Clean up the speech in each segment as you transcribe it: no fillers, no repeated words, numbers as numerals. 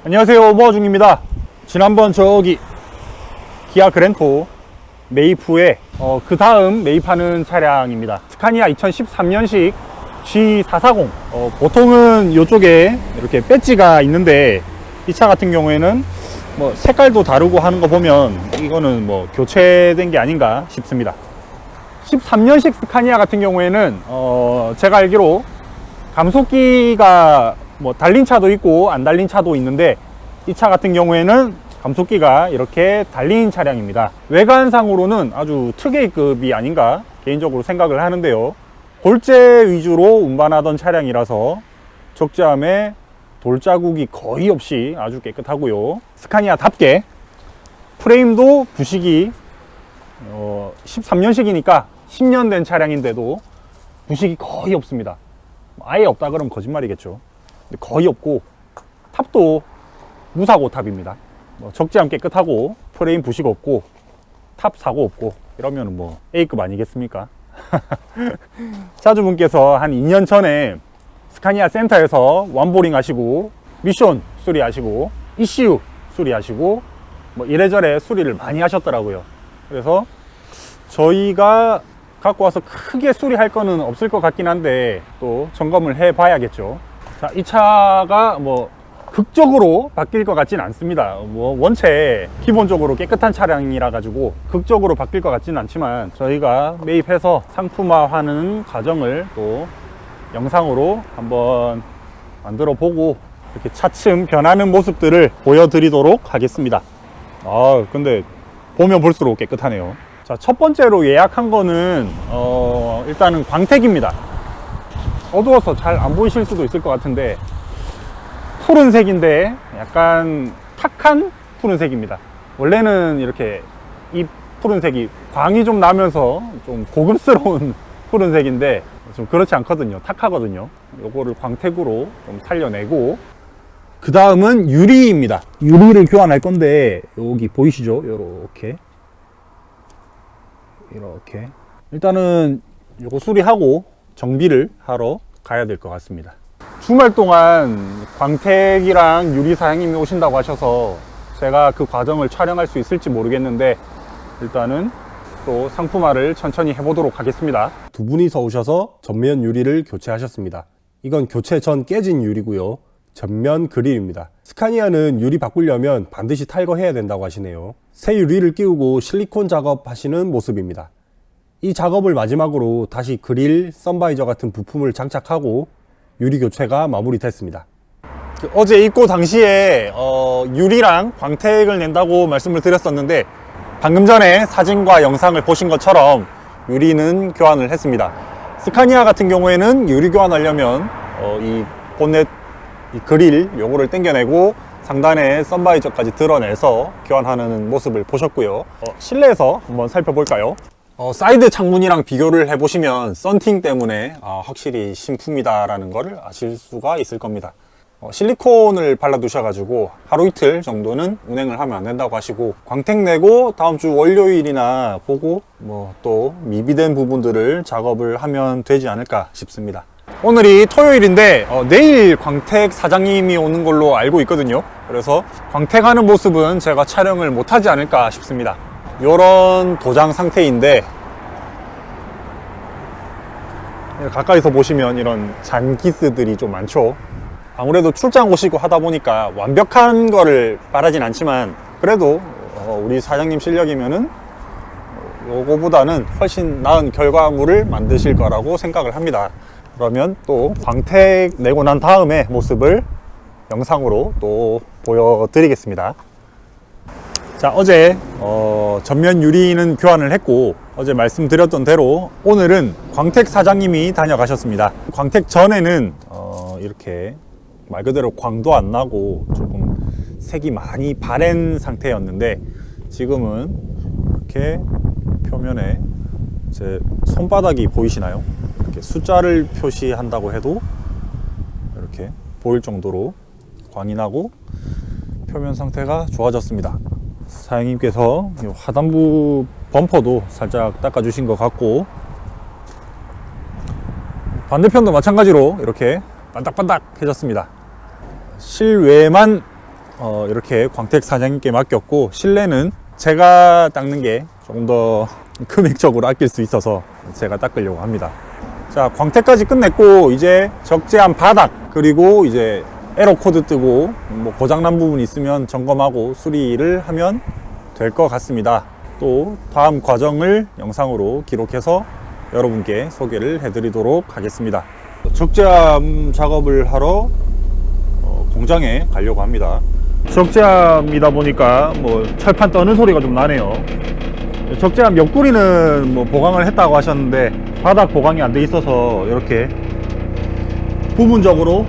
안녕하세요, 모아중입니다. 지난번 저기 기아 그랜토 매입 후에 그 다음 매입하는 차량입니다. 스카니아 2013년식 G440. 보통은 이쪽에 이렇게 배지가 있는데 이 차 같은 경우에는 뭐 색깔도 다르고 하는 거 보면 이거는 뭐 교체된 게 아닌가 싶습니다. 13년식 스카니아 같은 경우에는 제가 알기로 감속기가 뭐 달린 차도 있고 안 달린 차도 있는데 이 차 같은 경우에는 감속기가 이렇게 달린 차량입니다. 외관상으로는 아주 특이급이 아닌가 개인적으로 생각을 하는데요. 골재 위주로 운반하던 차량이라서 적재함에 돌자국이 거의 없이 아주 깨끗하고요. 스카니아답게 프레임도 부식이 13년식이니까 10년 된 차량인데도 부식이 거의 없습니다. 아예 없다 그러면 거짓말이겠죠. 근데 거의 없고 탑도 무사고 탑입니다. 적재함 깨끗하고 프레임 부식 없고 탑 사고 없고 이러면 뭐 A급 아니겠습니까? 차주분께서 한 2년 전에 스카니아 센터에서 완보링 하시고 미션 수리하시고 ECU 수리하시고 뭐 이래저래 수리를 많이 하셨더라고요. 그래서 저희가 갖고 와서 크게 수리할 거는 없을 것 같긴 한데 또 점검을 해 봐야겠죠. 자, 이 차가 뭐 극적으로 바뀔 것 같진 않습니다. 뭐 원체 기본적으로 깨끗한 차량이라 가지고 극적으로 바뀔 것 같지는 않지만 저희가 매입해서 상품화하는 과정을 또 영상으로 한번 만들어 보고 이렇게 차츰 변하는 모습들을 보여드리도록 하겠습니다. 근데 보면 볼수록 깨끗하네요. 자, 첫 번째로 예약한 거는 일단은 광택입니다. 어두워서 잘 안 보이실 수도 있을 것 같은데 푸른색인데 약간 탁한 푸른색입니다. 원래는 이렇게 이 푸른색이 광이 좀 나면서 좀 고급스러운 푸른색인데 좀 그렇지 않거든요. 탁하거든요. 요거를 광택으로 좀 살려내고, 그 다음은 유리입니다. 유리를 교환할 건데 여기 보이시죠? 이렇게 일단은 요거 수리하고 정비를 하러 가야 될 것 같습니다. 주말 동안 광택이랑 유리 사장님이 오신다고 하셔서 제가 그 과정을 촬영할 수 있을지 모르겠는데 일단은 또 상품화를 천천히 해보도록 하겠습니다. 두 분이서 오셔서 전면 유리를 교체하셨습니다. 이건 교체 전 깨진 유리고요. 전면 그릴입니다. 스카니아는 유리 바꾸려면 반드시 탈거해야 된다고 하시네요. 새 유리를 끼우고 실리콘 작업하시는 모습입니다. 이 작업을 마지막으로 다시 그릴, 선바이저 같은 부품을 장착하고 유리 교체가 마무리됐습니다. 어제 입고 당시에 유리랑 광택을 낸다고 말씀을 드렸었는데 방금 전에 사진과 영상을 보신 것처럼 유리는 교환을 했습니다. 스카니아 같은 경우에는 유리 교환하려면 이 본넷 이 그릴 요거를 당겨내고 상단에 선바이저까지 드러내서 교환하는 모습을 보셨고요. 실내에서 한번 살펴볼까요? 사이드 창문이랑 비교를 해보시면 썬팅 때문에 확실히 신품이다 라는 걸 아실 수가 있을 겁니다. 실리콘을 발라 두셔가지고 하루 이틀 정도는 운행을 하면 안 된다고 하시고, 광택 내고 다음 주 월요일이나 보고 뭐 또 미비된 부분들을 작업을 하면 되지 않을까 싶습니다. 오늘이 토요일인데 내일 광택 사장님이 오는 걸로 알고 있거든요. 그래서 광택하는 모습은 제가 촬영을 못하지 않을까 싶습니다. 요런 도장 상태인데 가까이서 보시면 이런 잔기스들이 좀 많죠. 아무래도 출장 오시고 하다 보니까 완벽한 거를 바라진 않지만 그래도 우리 사장님 실력이면은 요거보다는 훨씬 나은 결과물을 만드실 거라고 생각을 합니다. 그러면 또 광택 내고 난 다음에 모습을 영상으로 또 보여드리겠습니다. 자, 어제 전면 유리는 교환을 했고 어제 말씀드렸던 대로 오늘은 광택 사장님이 다녀가셨습니다. 광택 전에는 이렇게 말 그대로 광도 안 나고 조금 색이 많이 바랜 상태였는데 지금은 이렇게 표면에 제 손바닥이 보이시나요? 이렇게 숫자를 표시한다고 해도 이렇게 보일 정도로 광이 나고 표면 상태가 좋아졌습니다. 사장님께서 하단부 범퍼도 살짝 닦아주신 것 같고 반대편도 마찬가지로 이렇게 반딱반딱 해졌습니다. 실외만 이렇게 광택 사장님께 맡겼고, 실내는 제가 닦는 게 조금 더 금액적으로 아낄 수 있어서 제가 닦으려고 합니다. 자, 광택까지 끝냈고 이제 적재한 바닥, 그리고 이제 에러 코드 뜨고 뭐 고장난 부분 있으면 점검하고 수리를 하면 될 것 같습니다. 또 다음 과정을 영상으로 기록해서 여러분께 소개를 해드리도록 하겠습니다. 적재함 작업을 하러 공장에 가려고 합니다. 적재함이다 보니까 뭐 철판 떠는 소리가 좀 나네요. 적재함 옆구리는 뭐 보강을 했다고 하셨는데 바닥 보강이 안 돼 있어서 이렇게 부분적으로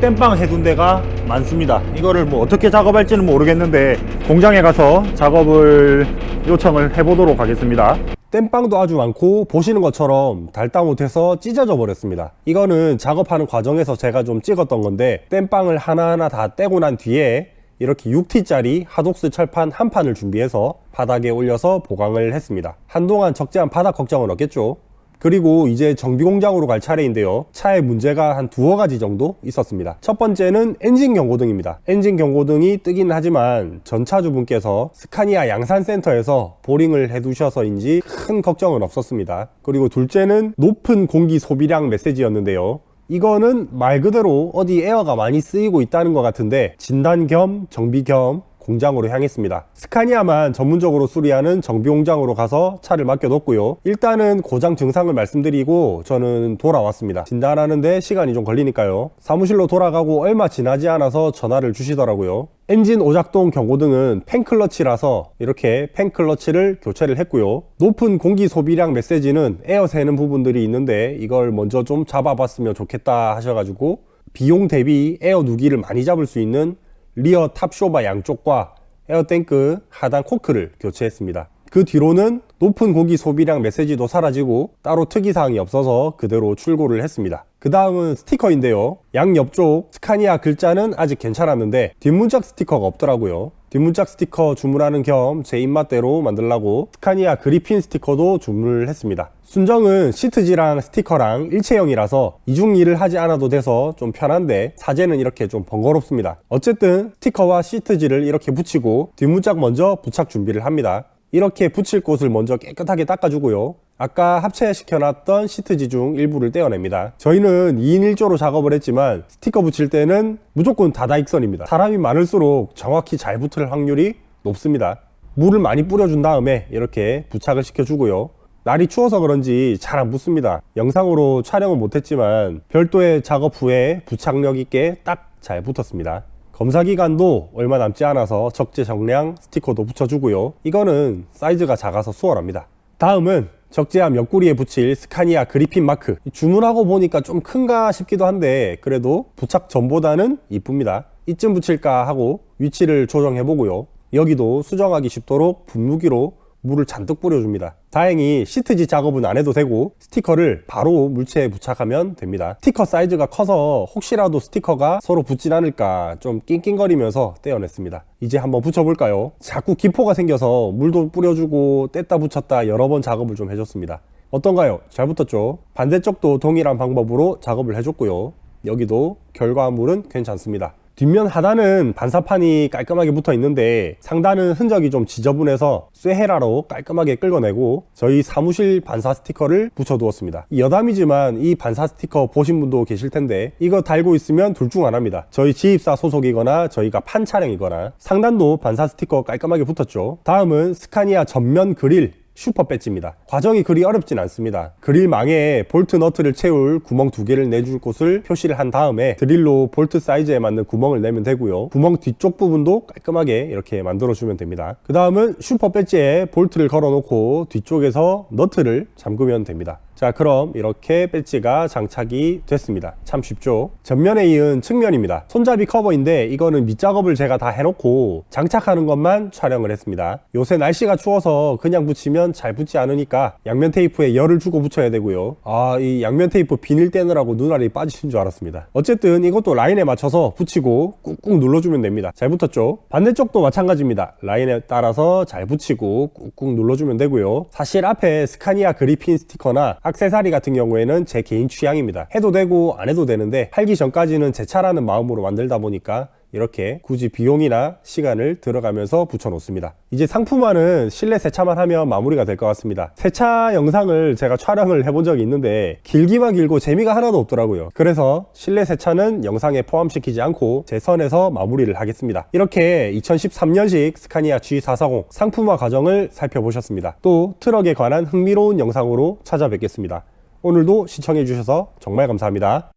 땜빵 해둔 데가 많습니다. 이거를 뭐 어떻게 작업할지는 모르겠는데 공장에 가서 작업을 요청을 해보도록 하겠습니다. 땜빵도 아주 많고 보시는 것처럼 닳다 못해서 찢어져 버렸습니다. 이거는 작업하는 과정에서 제가 좀 찍었던 건데, 땜빵을 하나하나 다 떼고 난 뒤에 이렇게 6T짜리 하독스 철판 한 판을 준비해서 바닥에 올려서 보강을 했습니다. 한동안 적재한 바닥 걱정은 없겠죠. 그리고 이제 정비 공장으로 갈 차례인데요. 차에 문제가 한 두어 가지 정도 있었습니다. 첫 번째는 엔진 경고등입니다. 엔진 경고등이 뜨긴 하지만 전차주분께서 스카니아 양산센터에서 보링을 해두셔서인지 큰 걱정은 없었습니다. 그리고 둘째는 높은 공기 소비량 메시지였는데요. 이거는 말 그대로 어디 에어가 많이 쓰이고 있다는 것 같은데 진단 겸 정비 겸 공장으로 향했습니다. 스카니아만 전문적으로 수리하는 정비 공장으로 가서 차를 맡겨뒀고요. 일단은 고장 증상을 말씀드리고 저는 돌아왔습니다. 진단하는데 시간이 좀 걸리니까요. 사무실로 돌아가고 얼마 지나지 않아서 전화를 주시더라고요. 엔진 오작동 경고등은 팬클러치라서 이렇게 팬클러치를 교체를 했고요. 높은 공기 소비량 메시지는 에어 새는 부분들이 있는데 이걸 먼저 좀 잡아봤으면 좋겠다 하셔가지고 비용 대비 에어 누기를 많이 잡을 수 있는 리어 탑쇼바 양쪽과 에어탱크 하단 코크를 교체했습니다. 그 뒤로는 높은 공기 소비량 메시지도 사라지고 따로 특이사항이 없어서 그대로 출고를 했습니다. 그 다음은 스티커인데요. 양옆쪽 스카니아 글자는 아직 괜찮았는데 뒷문짝 스티커가 없더라고요. 뒷문짝 스티커 주문하는 겸 제 입맛대로 만들라고 스카니아 그리핀 스티커도 주문을 했습니다. 순정은 시트지랑 스티커랑 일체형이라서 이중일을 하지 않아도 돼서 좀 편한데 사제는 이렇게 좀 번거롭습니다. 어쨌든 스티커와 시트지를 이렇게 붙이고 뒷문짝 먼저 부착 준비를 합니다. 이렇게 붙일 곳을 먼저 깨끗하게 닦아주고요. 아까 합체시켜놨던 시트지 중 일부를 떼어냅니다. 저희는 2인 1조로 작업을 했지만 스티커 붙일 때는 무조건 다다익선입니다. 사람이 많을수록 정확히 잘 붙을 확률이 높습니다. 물을 많이 뿌려준 다음에 이렇게 부착을 시켜주고요. 날이 추워서 그런지 잘 안 붙습니다. 영상으로 촬영은 못했지만 별도의 작업 후에 부착력 있게 딱 잘 붙었습니다. 검사 기간도 얼마 남지 않아서 적재정량 스티커도 붙여주고요. 이거는 사이즈가 작아서 수월합니다. 다음은 적재함 옆구리에 붙일 스카니아 그리핀 마크. 주문하고 보니까 좀 큰가 싶기도 한데 그래도 부착 전보다는 이쁩니다. 이쯤 붙일까 하고 위치를 조정해 보고요. 여기도 수정하기 쉽도록 분무기로 물을 잔뜩 뿌려줍니다. 다행히 시트지 작업은 안 해도 되고 스티커를 바로 물체에 부착하면 됩니다. 스티커 사이즈가 커서 혹시라도 스티커가 서로 붙진 않을까 좀 낑낑거리면서 떼어냈습니다. 이제 한번 붙여볼까요? 자꾸 기포가 생겨서 물도 뿌려주고 뗐다 붙였다 여러 번 작업을 좀 해줬습니다. 어떤가요? 잘 붙었죠? 반대쪽도 동일한 방법으로 작업을 해줬고요. 여기도 결과물은 괜찮습니다. 뒷면 하단은 반사판이 깔끔하게 붙어 있는데 상단은 흔적이 좀 지저분해서 쇠헤라로 깔끔하게 긁어내고 저희 사무실 반사 스티커를 붙여두었습니다. 여담이지만 이 반사 스티커 보신 분도 계실 텐데 이거 달고 있으면 둘 중 하나입니다. 저희 지입사 소속이거나 저희가 판 차량이거나. 상단도 반사 스티커 깔끔하게 붙었죠. 다음은 스카니아 전면 그릴 슈퍼 배지입니다. 과정이 그리 어렵진 않습니다. 그릴망에 볼트 너트를 채울 구멍 2개를 내줄 곳을 표시를 한 다음에 드릴로 볼트 사이즈에 맞는 구멍을 내면 되고요. 구멍 뒤쪽 부분도 깔끔하게 이렇게 만들어주면 됩니다. 그 다음은 슈퍼 배지에 볼트를 걸어 놓고 뒤쪽에서 너트를 잠그면 됩니다. 자, 그럼 이렇게 배지가 장착이 됐습니다. 참 쉽죠? 전면에 이은 측면입니다. 손잡이 커버인데 이거는 밑작업을 제가 다 해놓고 장착하는 것만 촬영을 했습니다. 요새 날씨가 추워서 그냥 붙이면 잘 붙지 않으니까 양면 테이프에 열을 주고 붙여야 되고요. 이 양면 테이프 비닐 떼느라고 눈알이 빠지신 줄 알았습니다. 어쨌든 이것도 라인에 맞춰서 붙이고 꾹꾹 눌러주면 됩니다. 잘 붙었죠? 반대쪽도 마찬가지입니다. 라인에 따라서 잘 붙이고 꾹꾹 눌러주면 되고요. 사실 앞에 스카니아 그리핀 스티커나 액세서리 같은 경우에는 제 개인 취향입니다. 해도 되고 안 해도 되는데 팔기 전까지는 제 차라는 마음으로 만들다 보니까 이렇게 굳이 비용이나 시간을 들어가면서 붙여놓습니다. 이제 상품화는 실내 세차만 하면 마무리가 될 것 같습니다. 세차 영상을 제가 촬영을 해본 적이 있는데 길기만 길고 재미가 하나도 없더라고요. 그래서 실내 세차는 영상에 포함시키지 않고 제 선에서 마무리를 하겠습니다. 이렇게 2013년식 스카니아 G440 상품화 과정을 살펴보셨습니다. 또 트럭에 관한 흥미로운 영상으로 찾아뵙겠습니다. 오늘도 시청해주셔서 정말 감사합니다.